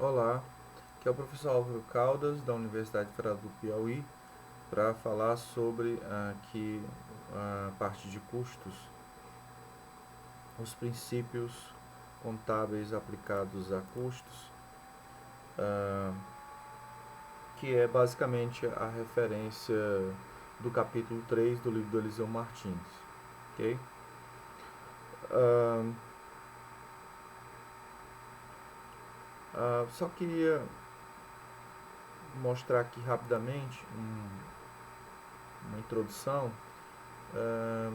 Olá, aqui é o professor Álvaro Caldas, da Universidade Federal do Piauí, para falar sobre aqui a parte de custos, os princípios contábeis aplicados a custos, ah, que é basicamente a referência do capítulo 3 do livro do Eliseu Martins. Ok? Ah, só queria mostrar aqui rapidamente uma introdução, ah,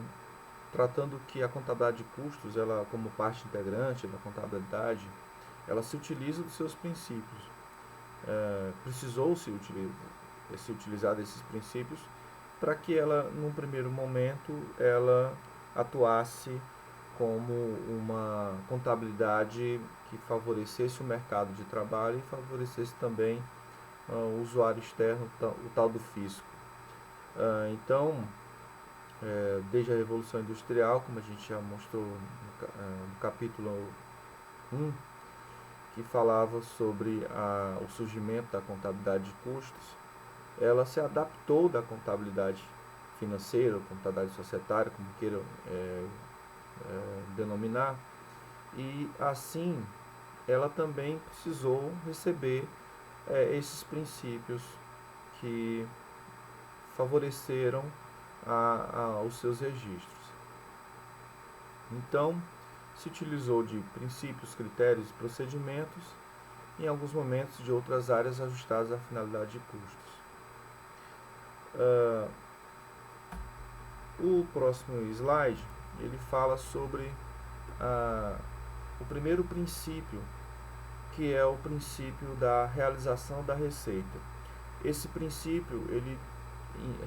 tratando que a contabilidade de custos, ela como parte integrante da contabilidade, ela se utiliza dos seus princípios. Precisou se utilizar desses princípios para que ela, num primeiro momento, ela atuasse como uma contabilidade que favorecesse o mercado de trabalho e favorecesse também o usuário externo, o tal do fisco. Então, desde a Revolução Industrial, como a gente já mostrou no capítulo 1, que falava sobre o surgimento da contabilidade de custos, ela se adaptou da contabilidade financeira, contabilidade societária, como queiram denominar, e assim ela também precisou receber esses princípios que favoreceram os seus registros. Então, se utilizou de princípios, critérios e procedimentos, em alguns momentos de outras áreas ajustadas à finalidade de custos. O próximo slide, ele fala sobre o primeiro princípio, que é o princípio da realização da receita. Esse princípio, ele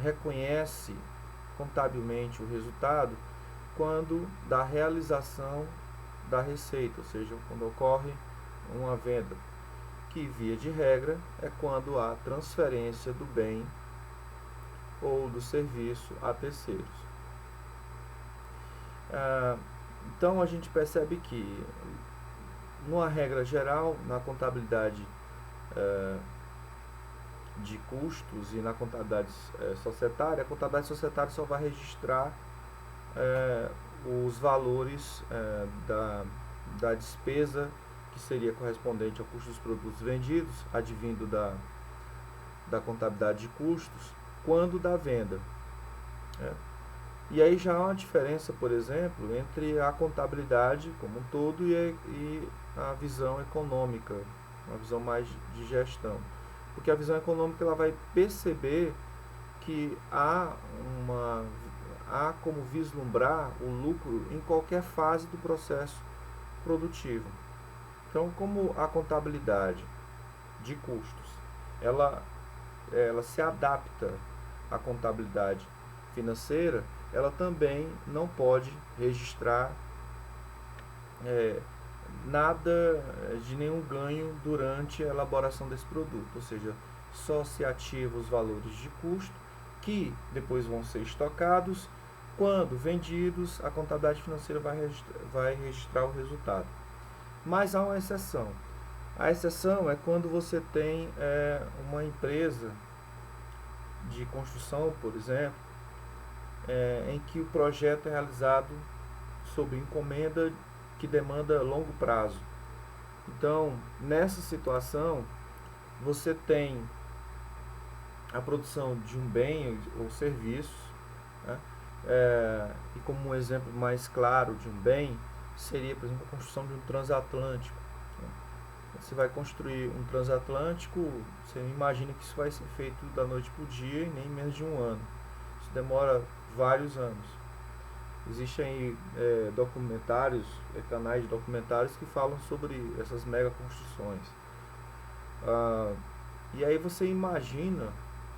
reconhece contabilmente o resultado quando da realização da receita, ou seja, quando ocorre uma venda, que via de regra é quando há transferência do bem ou do serviço a terceiros. Então a gente percebe que, numa regra geral, na contabilidade de custos e na contabilidade societária, a contabilidade societária só vai registrar os valores da despesa que seria correspondente ao custo dos produtos vendidos, advindo da contabilidade de custos, quando da venda. E aí já há uma diferença, por exemplo, entre a contabilidade como um todo e a visão econômica, uma visão mais de gestão. Porque a visão econômica ela vai perceber que há como vislumbrar o lucro em qualquer fase do processo produtivo. Então, como a contabilidade de custos, ela se adapta à contabilidade financeira, ela também não pode registrar nada de nenhum ganho durante a elaboração desse produto, ou seja, só se ativa os valores de custo que depois vão ser estocados. Quando vendidos, a contabilidade financeira vai registrar o resultado. Mas há uma exceção. A exceção é quando você tem uma empresa de construção, por exemplo, em que o projeto é realizado sob encomenda que demanda longo prazo. Então, nessa situação, você tem a produção de um bem ou serviço, né? E como um exemplo mais claro de um bem, seria, por exemplo, a construção de um transatlântico. Você vai construir um transatlântico, você imagina que isso vai ser feito da noite para o dia e nem menos de um ano. Isso demora vários anos. Existem aí documentários, canais de documentários que falam sobre essas mega construções. E aí você imagina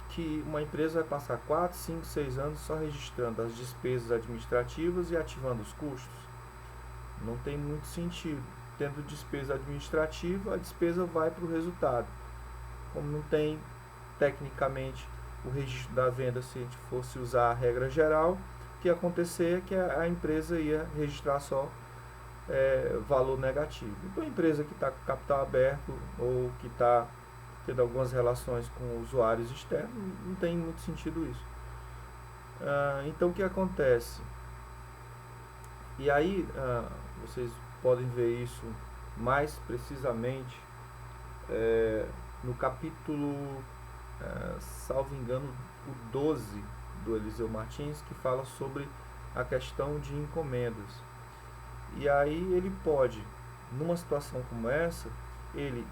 que uma empresa vai passar 4, 5, 6 anos só registrando as despesas administrativas e ativando os custos. Não tem muito sentido. Tendo despesa administrativa, a despesa vai para o resultado. Como não tem, tecnicamente, o registro da venda, se a gente fosse usar a regra geral, o que ia acontecer é que a empresa ia registrar só valor negativo. Então, a empresa que está com capital aberto ou que está tendo algumas relações com usuários externos, não tem muito sentido isso. Então, o que acontece? E aí, vocês podem ver isso mais precisamente no capítulo, salvo engano, o 12 do Eliseu Martins, que fala sobre a questão de encomendas. E aí ele pode, numa situação como essa, ele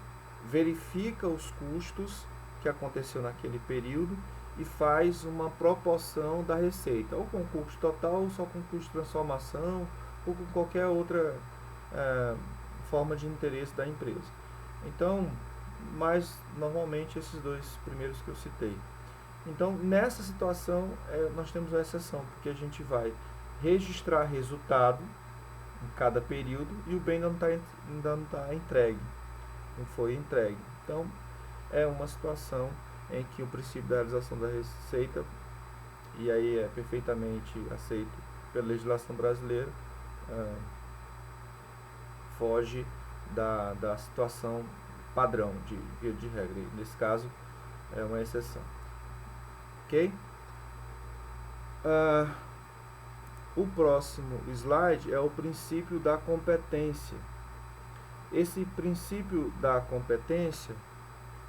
verifica os custos que aconteceu naquele período e faz uma proporção da receita, ou com custo total, ou só com custo de transformação, ou com qualquer outra forma de interesse da empresa. Então, mas normalmente esses dois primeiros que eu citei. Então, nessa situação, nós temos uma exceção, porque a gente vai registrar resultado em cada período e o bem ainda não tá entregue, não foi entregue. Então, é uma situação em que o princípio da realização da receita, e aí é perfeitamente aceito pela legislação brasileira, foge da situação padrão, via de regra. Nesse caso, é uma exceção. Ok? O próximo slide é o princípio da competência. Esse princípio da competência,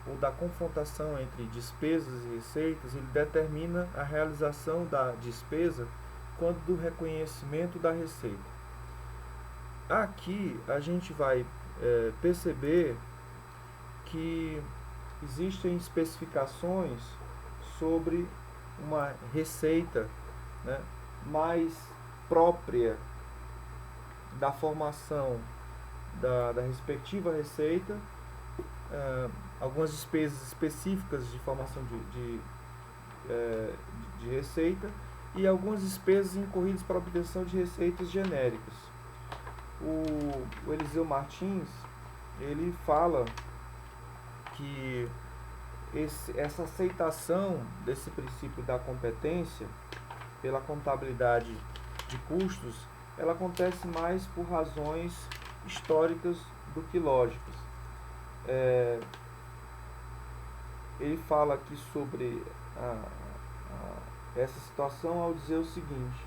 ou da confrontação entre despesas e receitas, ele determina a realização da despesa quando do reconhecimento da receita. Aqui a gente vai perceber que existem especificações sobre uma receita, né, mais própria da formação da respectiva receita, algumas despesas específicas de formação de receita e algumas despesas incorridas para a obtenção de receitas genéricas. O Eliseu Martins, ele fala que essa aceitação desse princípio da competência pela contabilidade de custos, ela acontece mais por razões históricas do que lógicas. Ele fala aqui sobre essa situação ao dizer o seguinte: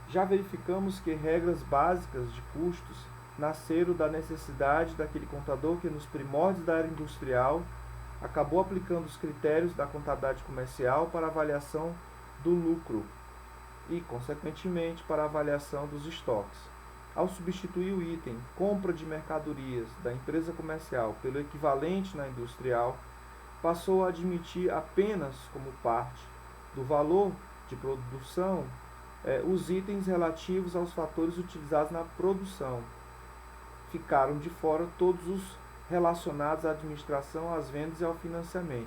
já verificamos que regras básicas de custos nasceram da necessidade daquele contador que nos primórdios da era industrial acabou aplicando os critérios da contabilidade comercial para a avaliação do lucro e, consequentemente, para a avaliação dos estoques. Ao substituir o item compra de mercadorias da empresa comercial pelo equivalente na industrial, passou a admitir apenas como parte do valor de produção os itens relativos aos fatores utilizados na produção. Ficaram de fora todos os relacionados à administração, às vendas e ao financiamento.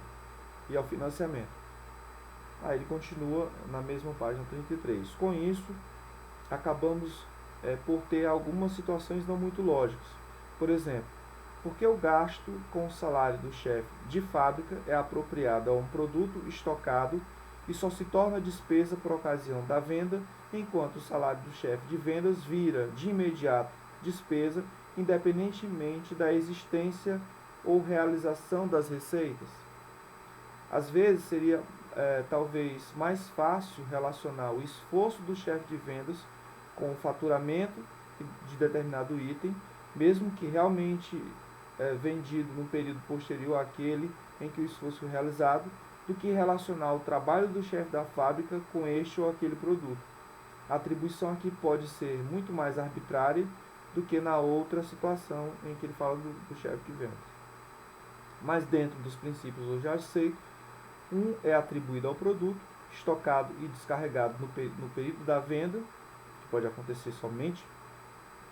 Aí ele continua na mesma página 33. Com isso, acabamos por ter algumas situações não muito lógicas. Por exemplo, porque o gasto com o salário do chefe de fábrica é apropriado a um produto estocado e só se torna despesa por ocasião da venda, enquanto o salário do chefe de vendas vira de imediato despesa, independentemente da existência ou realização das receitas. Às vezes seria talvez mais fácil relacionar o esforço do chefe de vendas com o faturamento de determinado item, mesmo que realmente vendido num período posterior àquele em que o esforço foi realizado, do que relacionar o trabalho do chefe da fábrica com este ou aquele produto. A atribuição aqui pode ser muito mais arbitrária do que na outra situação em que ele fala do chefe de vendas. Mas dentro dos princípios hoje aceitos, um é atribuído ao produto, estocado e descarregado no período da venda, que pode acontecer somente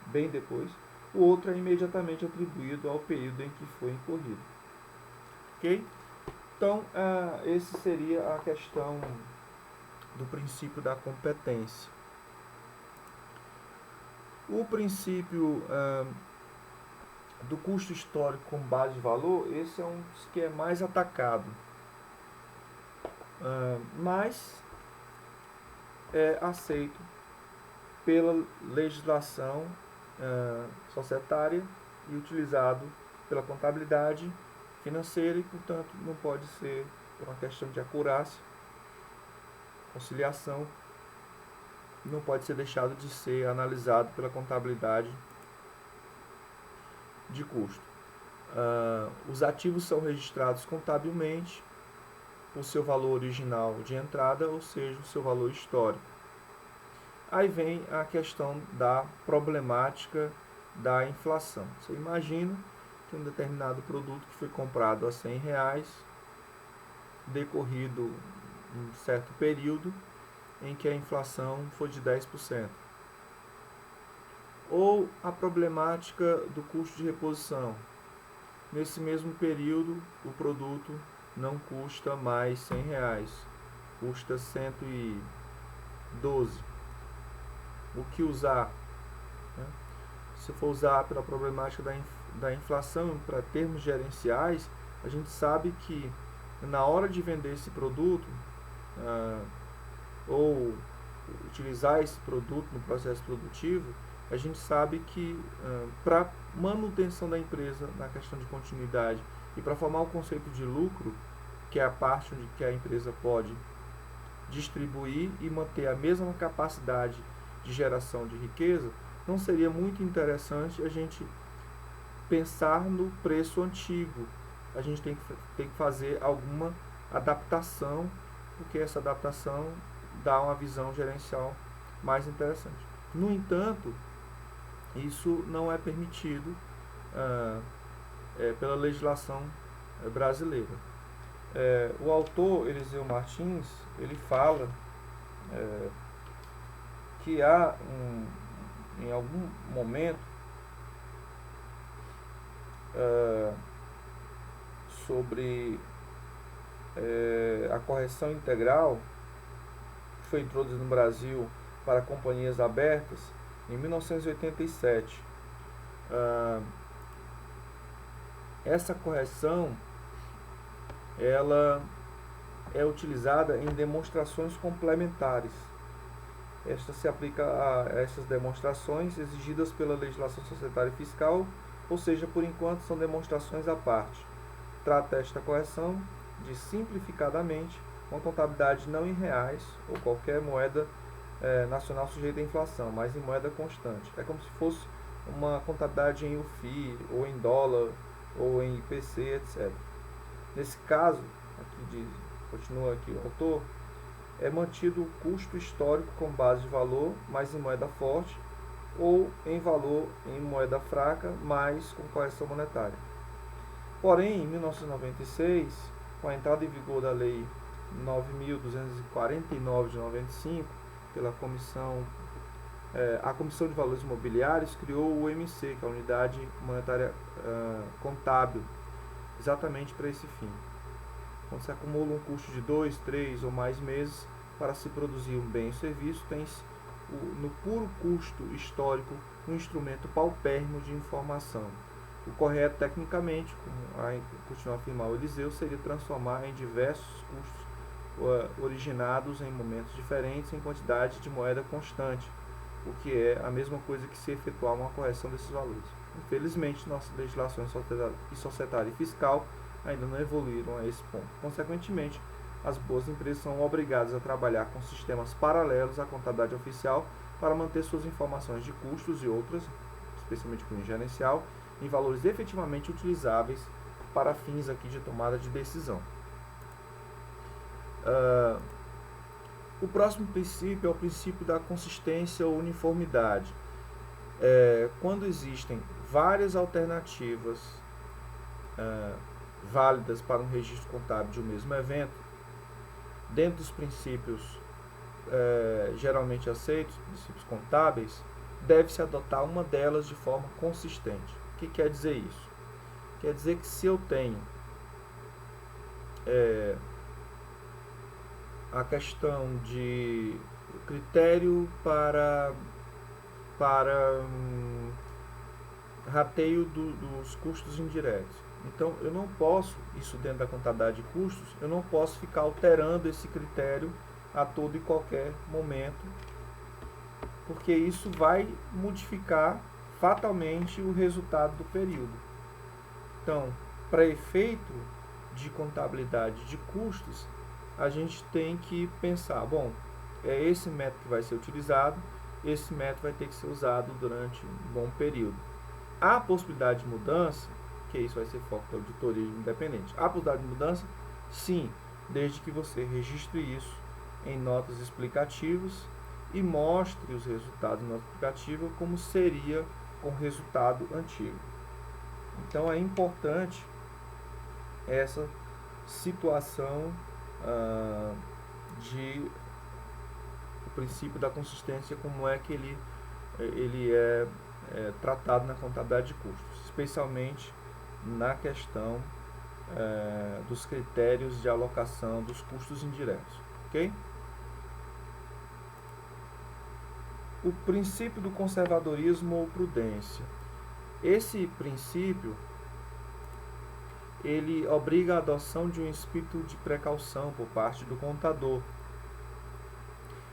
bem depois. O outro é imediatamente atribuído ao período em que foi incorrido. Ok? Então, esse seria a questão do princípio da competência. O princípio do custo histórico com base de valor, esse é um dos que é mais atacado. Mas é aceito pela legislação societária e utilizado pela contabilidade financeira e, portanto, não pode ser, por uma questão de acurácia, conciliação, não pode ser deixado de ser analisado pela contabilidade de custo. Os ativos são registrados contabilmente o seu valor original de entrada, ou seja, o seu valor histórico. Aí vem a questão da problemática da inflação. Você imagina que um determinado produto que foi comprado a R$100, decorrido um certo período em que a inflação foi de 10%. Ou a problemática do custo de reposição. Nesse mesmo período, o produto não custa mais R$100, custa 112. O que usar? Se for usar pela problemática da inflação para termos gerenciais, a gente sabe que na hora de vender esse produto, ou utilizar esse produto no processo produtivo, a gente sabe que para manutenção da empresa na questão de continuidade e para formar o conceito de lucro, que é a parte onde que a empresa pode distribuir e manter a mesma capacidade de geração de riqueza, não seria muito interessante a gente pensar no preço antigo. A gente tem que fazer alguma adaptação, porque essa adaptação dá uma visão gerencial mais interessante. No entanto, isso não é permitido pela legislação brasileira. O autor Eliseu Martins, ele fala que há em algum momento sobre a correção integral que foi introduzida no Brasil para companhias abertas em 1987. Essa correção ela é utilizada em demonstrações complementares. Esta se aplica a essas demonstrações exigidas pela legislação societária e fiscal, ou seja, por enquanto são demonstrações à parte. Trata esta correção de, simplificadamente, uma contabilidade não em reais ou qualquer moeda nacional sujeita à inflação, mas em moeda constante. É como se fosse uma contabilidade em UFI, ou em dólar, ou em IPC, etc. Nesse caso, continua aqui o autor, é mantido o custo histórico com base de valor, mas em moeda forte, ou em valor em moeda fraca, mas com correção monetária. Porém, em 1996, com a entrada em vigor da Lei 9.249 de 95, pela a Comissão de Valores Imobiliários criou o MC, que é a Unidade Monetária Contábil, exatamente para esse fim. Quando se acumula um custo de 2, 3 ou mais meses para se produzir um bem ou serviço, tem-se no puro custo histórico um instrumento paupérrimo de informação. O correto, tecnicamente, como continua a afirmar o Eliseu, seria transformar em diversos custos originados em momentos diferentes em quantidade de moeda constante, o que é a mesma coisa que se efetuar uma correção desses valores. Infelizmente, nossas legislações societária e fiscal ainda não evoluíram a esse ponto. Consequentemente, as boas empresas são obrigadas a trabalhar com sistemas paralelos à contabilidade oficial para manter suas informações de custos e outras, especialmente cunho gerencial, em valores efetivamente utilizáveis para fins aqui de tomada de decisão. O próximo princípio é o princípio da consistência ou uniformidade. Quando existem várias alternativas válidas para um registro contábil de um mesmo evento, dentro dos princípios geralmente aceitos, princípios contábeis, deve-se adotar uma delas de forma consistente. O que quer dizer isso? Quer dizer que se eu tenho a questão de critério para rateio dos custos indiretos. Então, eu não posso, isso dentro da contabilidade de custos, eu não posso ficar alterando esse critério a todo e qualquer momento, porque isso vai modificar fatalmente o resultado do período. Então, para efeito de contabilidade de custos, a gente tem que pensar, bom, é esse método que vai ser utilizado, esse método vai ter que ser usado durante um bom período. Há possibilidade de mudança, que isso vai ser foco da auditoria independente. Há possibilidade de mudança? Sim, desde que você registre isso em notas explicativas e mostre os resultados em nota explicativa como seria com o resultado antigo. Então é importante essa situação de o princípio da consistência, como é que ele é tratado na contabilidade de custos, especialmente na questão dos critérios de alocação dos custos indiretos, ok? O princípio do conservadorismo ou prudência. Esse princípio, ele obriga a adoção de um espírito de precaução por parte do contador.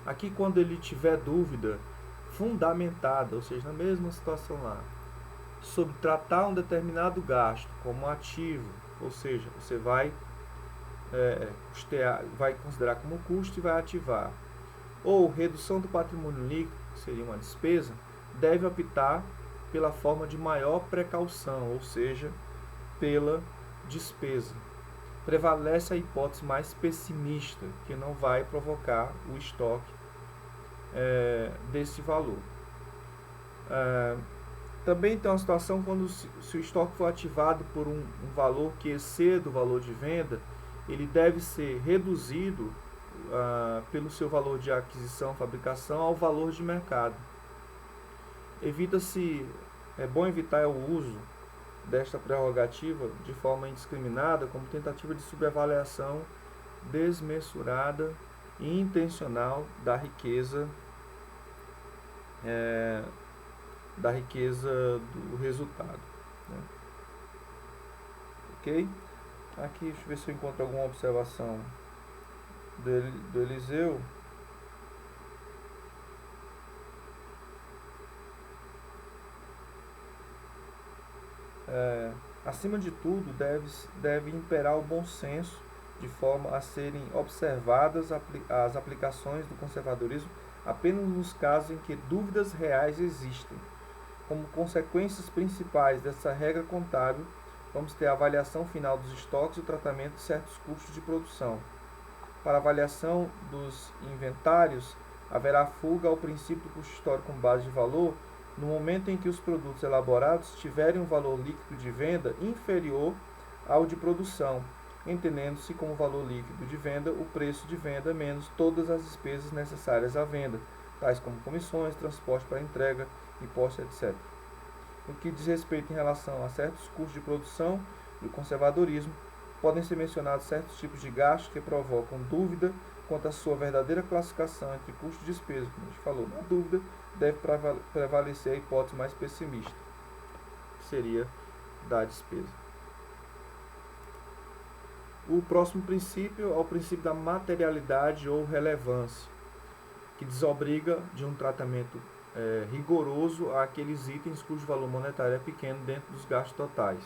Aqui, quando ele tiver dúvida fundamentada, ou seja, na mesma situação lá, sobre tratar um determinado gasto como ativo, ou seja, você vai vai considerar como custo e vai ativar, ou redução do patrimônio líquido, que seria uma despesa, deve optar pela forma de maior precaução, ou seja, pela despesa. Prevalece a hipótese mais pessimista, que não vai provocar o estoque desse valor. Também tem uma situação quando se o estoque for ativado por um valor que exceda o valor de venda, ele deve ser reduzido pelo seu valor de aquisição, fabricação, ao valor de mercado. É bom evitar o uso desta prerrogativa de forma indiscriminada como tentativa de subavaliação desmesurada e intencional da riqueza do resultado, né? Ok? Aqui, deixa eu ver se eu encontro alguma observação do Eliseu. Acima de tudo, deve imperar o bom senso, de forma a serem observadas as aplicações do conservadorismo apenas nos casos em que dúvidas reais existem. Como consequências principais dessa regra contábil, vamos ter a avaliação final dos estoques e o tratamento de certos custos de produção. Para a avaliação dos inventários, haverá fuga ao princípio do custo histórico com base de valor no momento em que os produtos elaborados tiverem um valor líquido de venda inferior ao de produção, entendendo-se como valor líquido de venda o preço de venda menos todas as despesas necessárias à venda, tais como comissões, transporte para entrega, impostos, etc. No que diz respeito em relação a certos custos de produção e o conservadorismo, podem ser mencionados certos tipos de gastos que provocam dúvida quanto à sua verdadeira classificação entre custo e despesa. Como a gente falou, na dúvida deve prevalecer a hipótese mais pessimista, que seria da despesa. O próximo princípio é o princípio da materialidade ou relevância, que desobriga de um tratamento rigoroso àqueles itens cujo valor monetário é pequeno dentro dos gastos totais.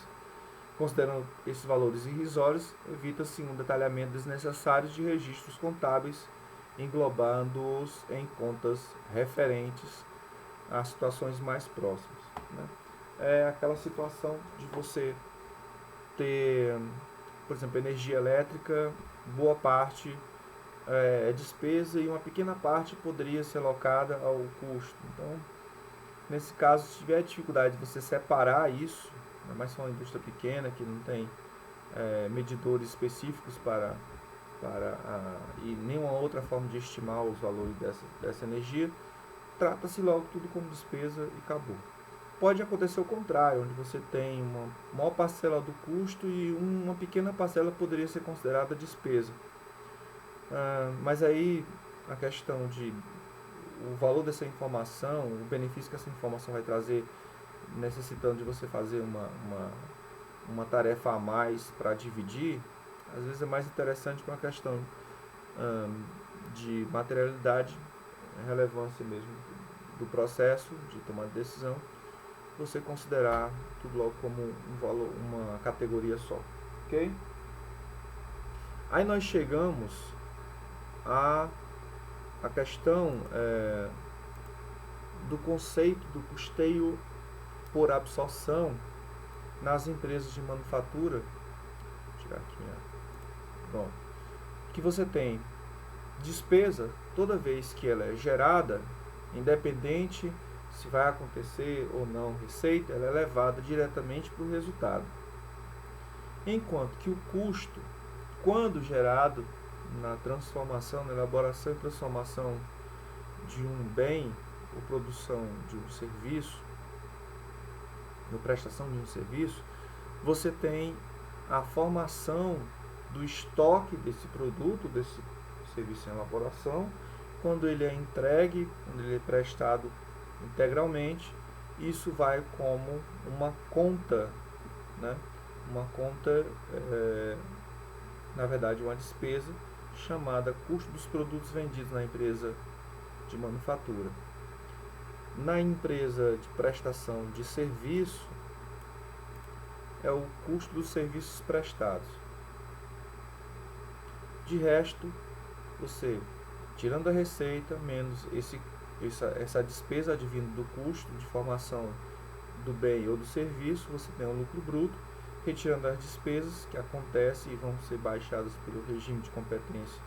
Considerando esses valores irrisórios, evita-se um detalhamento desnecessário de registros contábeis, englobando-os em contas referentes às situações mais próximas, né? É aquela situação de você ter, por exemplo, energia elétrica, boa parte é despesa e uma pequena parte poderia ser alocada ao custo. Então, nesse caso, se tiver dificuldade de você separar isso, mas se é uma indústria pequena que não tem medidores específicos e nenhuma outra forma de estimar os valores dessa energia, trata-se logo tudo como despesa e acabou. Pode acontecer o contrário, onde você tem uma maior parcela do custo e uma pequena parcela poderia ser considerada despesa. Mas aí a questão de o valor dessa informação, o benefício que essa informação vai trazer, necessitando de você fazer uma tarefa a mais para dividir, às vezes é mais interessante para uma questão de materialidade, relevância mesmo do processo de tomada de decisão, você considerar tudo logo como um valor, uma categoria só, ok? Aí nós chegamos a questão do conceito do custeio por absorção nas empresas de manufatura. Vou tirar aqui, pronto. Que você tem despesa toda vez que ela é gerada, independente se vai acontecer ou não receita, ela é levada diretamente para o resultado. Enquanto que o custo, quando gerado na transformação, na elaboração e transformação de um bem ou produção de um serviço, na prestação de um serviço, você tem a formação do estoque desse produto, desse serviço em elaboração, quando ele é entregue, quando ele é prestado integralmente, isso vai como uma conta, né? Uma conta, na verdade, uma despesa chamada custo dos produtos vendidos na empresa de manufatura. Na empresa de prestação de serviço, é o custo dos serviços prestados. De resto, você, tirando a receita, menos essa despesa advindo do custo de formação do bem ou do serviço, você tem o lucro bruto, retirando as despesas que acontecem e vão ser baixadas pelo regime de competência,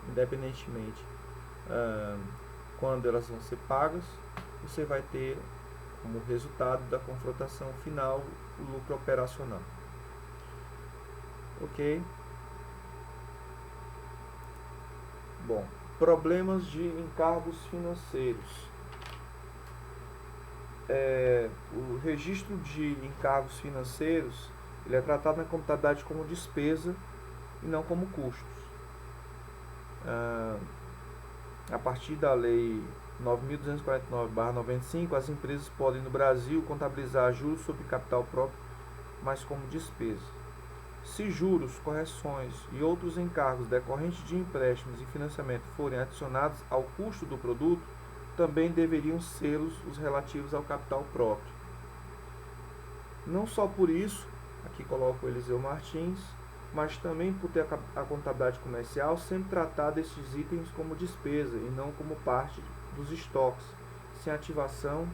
independentemente quando elas vão ser pagas, você vai ter como resultado da confrontação final o lucro operacional. Ok? Bom, problemas de encargos financeiros. O registro de encargos financeiros, ele é tratado na contabilidade como despesa e não como custos. A partir da Lei 9.249/95, as empresas podem no Brasil contabilizar juros sobre capital próprio, mas como despesa. Se juros, correções e outros encargos decorrentes de empréstimos e financiamento forem adicionados ao custo do produto, também deveriam ser os relativos ao capital próprio. Não só por isso, aqui coloco o Eliseu Martins, mas também por ter a contabilidade comercial sempre tratado esses itens como despesa e não como parte dos estoques. Sem ativação,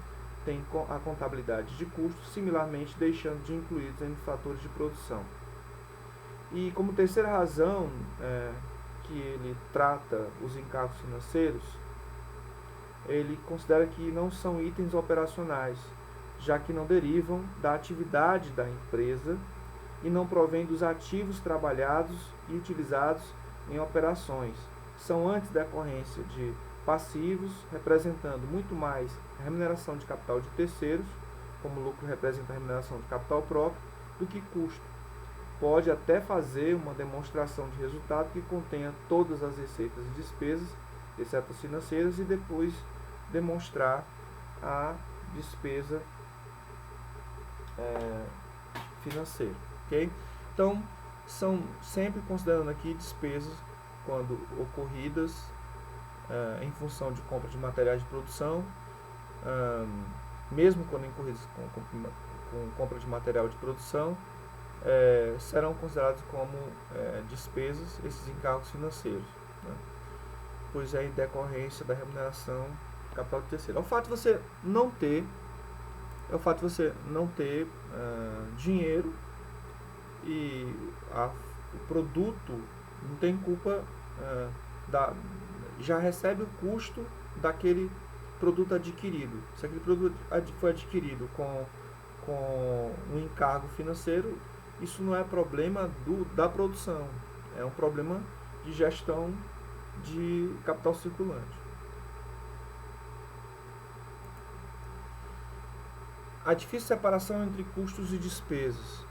tem a contabilidade de custos, similarmente deixando de incluídos em fatores de produção. E como terceira razão que ele trata os encargos financeiros, ele considera que não são itens operacionais, já que não derivam da atividade da empresa e não provém dos ativos trabalhados e utilizados em operações. São antes decorrência de passivos, representando muito mais a remuneração de capital de terceiros, como o lucro representa a remuneração de capital próprio, do que custo. Pode até fazer uma demonstração de resultado que contenha todas as receitas e despesas, exceto as financeiras, e depois demonstrar a despesa financeira. Okay? Então, são sempre considerando aqui despesas quando ocorridas em função de compra de materiais de produção, mesmo quando incorridas com compra de material de produção, serão considerados como despesas esses encargos financeiros, né? Pois é em decorrência da remuneração do capital de terceiro. O fato de você não ter dinheiro e o produto não tem culpa, já recebe o custo daquele produto adquirido. Se aquele produto foi adquirido com um encargo financeiro, isso não é problema da produção, é um problema de gestão de capital circulante. A difícil separação entre custos e despesas.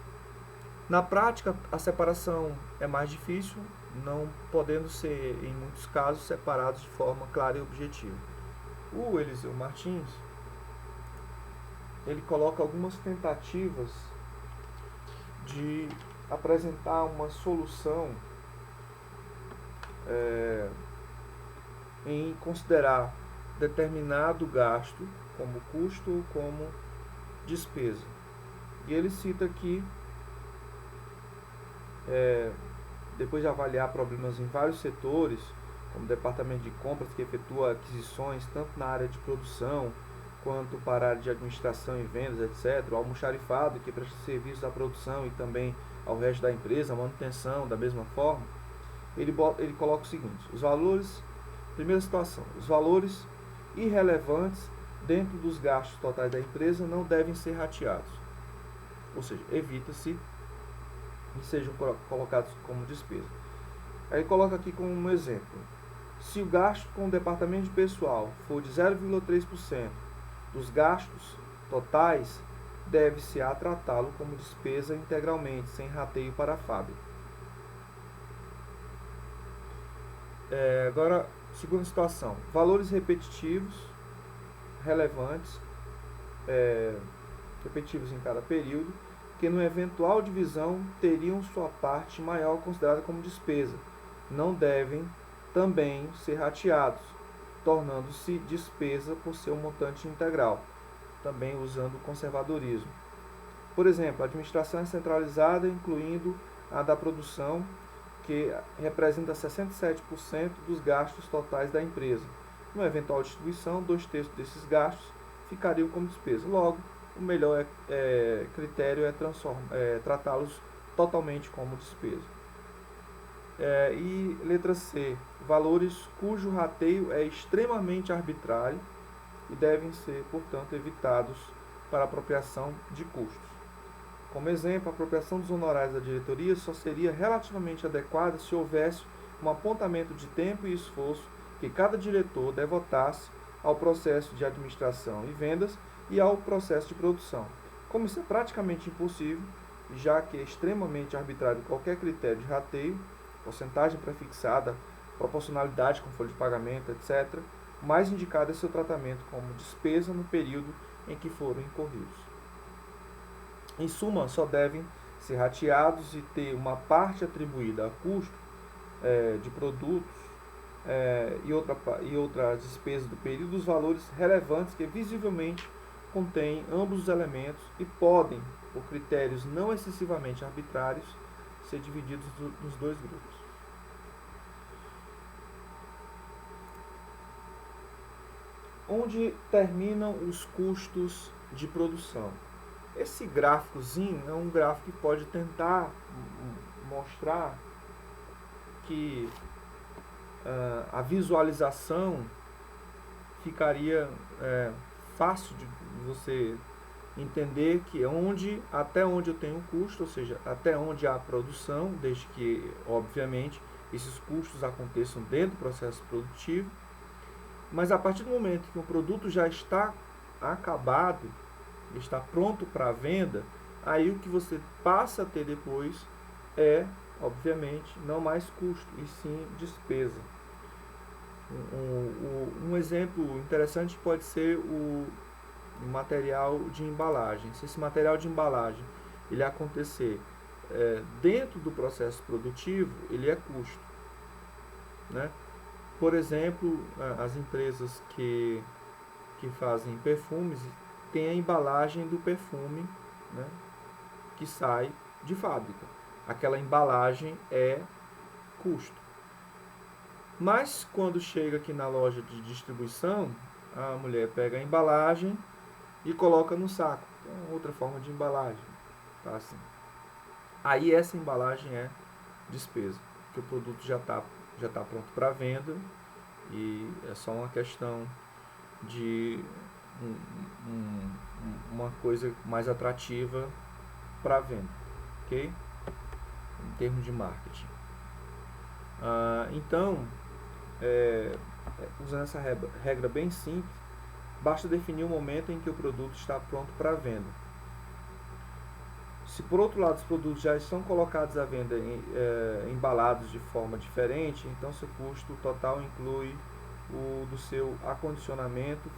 Na prática, a separação é mais difícil, não podendo ser, em muitos casos, separados de forma clara e objetiva. O Eliseu Martins, ele coloca algumas tentativas de apresentar uma solução em considerar determinado gasto como custo ou como despesa. E ele cita aqui, depois de avaliar problemas em vários setores, como o departamento de compras que efetua aquisições tanto na área de produção quanto para a área de administração e vendas, etc. O almoxarifado, que presta serviços à produção e também ao resto da empresa, a manutenção da mesma forma. Ele coloca o seguinte: os valores, primeira situação, os valores irrelevantes dentro dos gastos totais da empresa não devem ser rateados. Ou seja, evita-se que sejam colocados como despesa. Aí coloca aqui como um exemplo: se o gasto com o departamento de pessoal for de 0,3% dos gastos totais, deve-se tratá-lo como despesa integralmente, sem rateio para a fábrica. Agora, segunda situação: valores repetitivos, relevantes, repetitivos em cada período, que no eventual divisão teriam sua parte maior considerada como despesa, não devem também ser rateados, tornando-se despesa por seu montante integral, também usando o conservadorismo. Por exemplo, a administração é centralizada, incluindo a da produção, que representa 67% dos gastos totais da empresa. No eventual distribuição, 2/3 desses gastos ficariam como despesa. Logo, o melhor critério é tratá-los totalmente como despesa. E letra C, valores cujo rateio é extremamente arbitrário e devem ser, portanto, evitados para apropriação de custos. Como exemplo, a apropriação dos honorários da diretoria só seria relativamente adequada se houvesse um apontamento de tempo e esforço que cada diretor devotasse ao processo de administração e vendas e ao processo de produção. Como isso é praticamente impossível, já que é extremamente arbitrário qualquer critério de rateio, porcentagem prefixada, proporcionalidade com folha de pagamento, etc., o mais indicado é seu tratamento como despesa no período em que foram incorridos. Em suma, só devem ser rateados e ter uma parte atribuída a custo de produtos e outras despesas do período os valores relevantes que visivelmente contêm ambos os elementos e podem, por critérios não excessivamente arbitrários, ser divididos nos dois grupos. Onde terminam os custos de produção? Esse gráficozinho é um gráfico que pode tentar mostrar que a visualização ficaria fácil de você entender que até onde eu tenho custo, ou seja, até onde há produção, desde que, obviamente, esses custos aconteçam dentro do processo produtivo. Mas a partir do momento que o produto já está acabado, está pronto para a venda, aí o que você passa a ter depois é, obviamente, não mais custo, e sim despesa. Um exemplo interessante pode ser o material de embalagem. Se esse material de embalagem ele acontecer dentro do processo produtivo, ele é custo, né? Por exemplo, as empresas que fazem perfumes têm a embalagem do perfume, né, que sai de fábrica. Aquela embalagem é custo. Mas quando chega aqui na loja de distribuição, a mulher pega a embalagem e coloca no saco. Então, outra forma de embalagem. Tá assim. Aí essa embalagem é despesa, porque o produto já tá pronto para venda e é só uma questão de uma coisa mais atrativa para venda, ok? Em termos de marketing. Então, usando essa regra bem simples, basta definir o momento em que o produto está pronto para venda. Se por outro lado os produtos já estão colocados à venda embalados de forma diferente, então seu custo total inclui o do seu acondicionamento,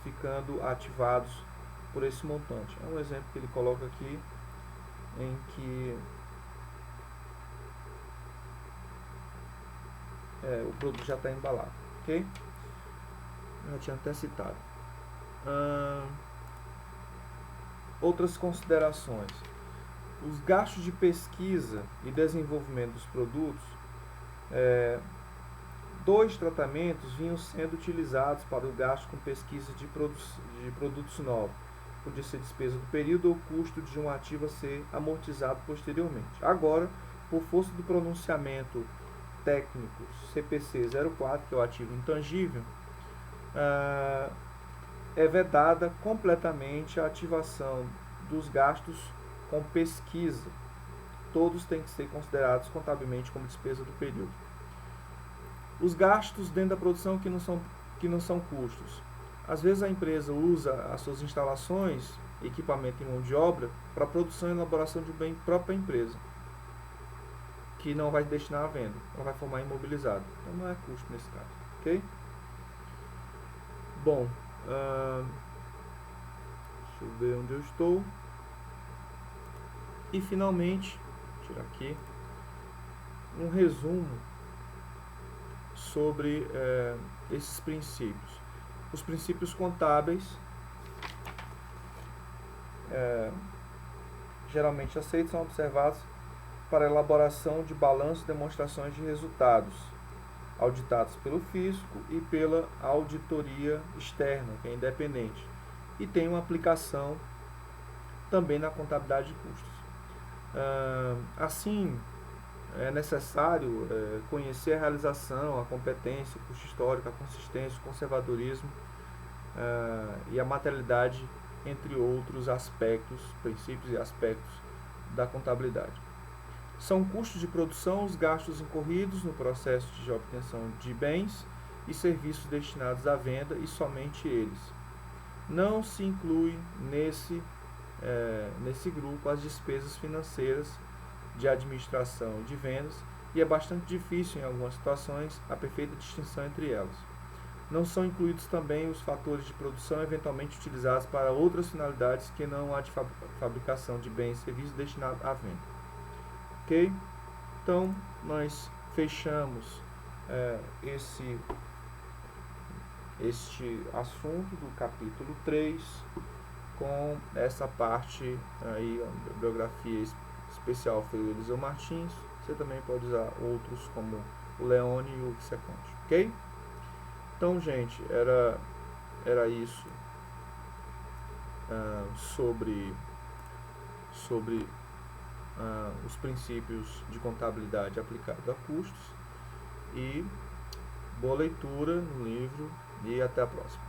ficando ativados por esse montante. É um exemplo que ele coloca aqui, em que o produto já está embalado, ok? Eu já tinha até citado. Outras considerações. Os gastos de pesquisa e desenvolvimento dos produtos, dois tratamentos vinham sendo utilizados para o gasto com pesquisa de produtos novos. Podia ser despesa do período ou custo de um ativo a ser amortizado posteriormente. Agora, por força do pronunciamento técnico CPC 04, que é o ativo intangível, é vedada completamente a ativação dos gastos com pesquisa. Todos têm que ser considerados contabilmente como despesa do período. Os gastos dentro da produção que não são custos. Às vezes a empresa usa as suas instalações, equipamento e mão de obra para produção e elaboração de um bem próprio à empresa, que não vai destinar à venda, não vai formar imobilizado. Então não é custo nesse caso, ok? Bom, deixa eu ver onde eu estou. E finalmente, vou tirar aqui, um resumo sobre esses princípios. Os princípios contábeis, geralmente aceitos, são observados para a elaboração de balanços e demonstrações de resultados, auditados pelo fisco e pela auditoria externa, que é independente, e tem uma aplicação também na contabilidade de custos. Assim, é necessário conhecer a realização, a competência, o custo histórico, a consistência, o conservadorismo e a materialidade, entre outros aspectos, princípios e aspectos da contabilidade. São custos de produção os gastos incorridos no processo de obtenção de bens e serviços destinados à venda e somente eles. Não se inclui nesse grupo as despesas financeiras de administração e de vendas, e é bastante difícil em algumas situações a perfeita distinção entre elas. Não são incluídos também os fatores de produção eventualmente utilizados para outras finalidades que não a de fabricação de bens e serviços destinados à venda. Ok? Então, nós fechamos este assunto do capítulo 3 com essa parte aí, a biografia especial foi o Eliseu Martins. Você também pode usar outros como o Leone e o Visconti, ok? Então, gente, era isso sobre os princípios de contabilidade aplicados a custos. E boa leitura no livro e até a próxima.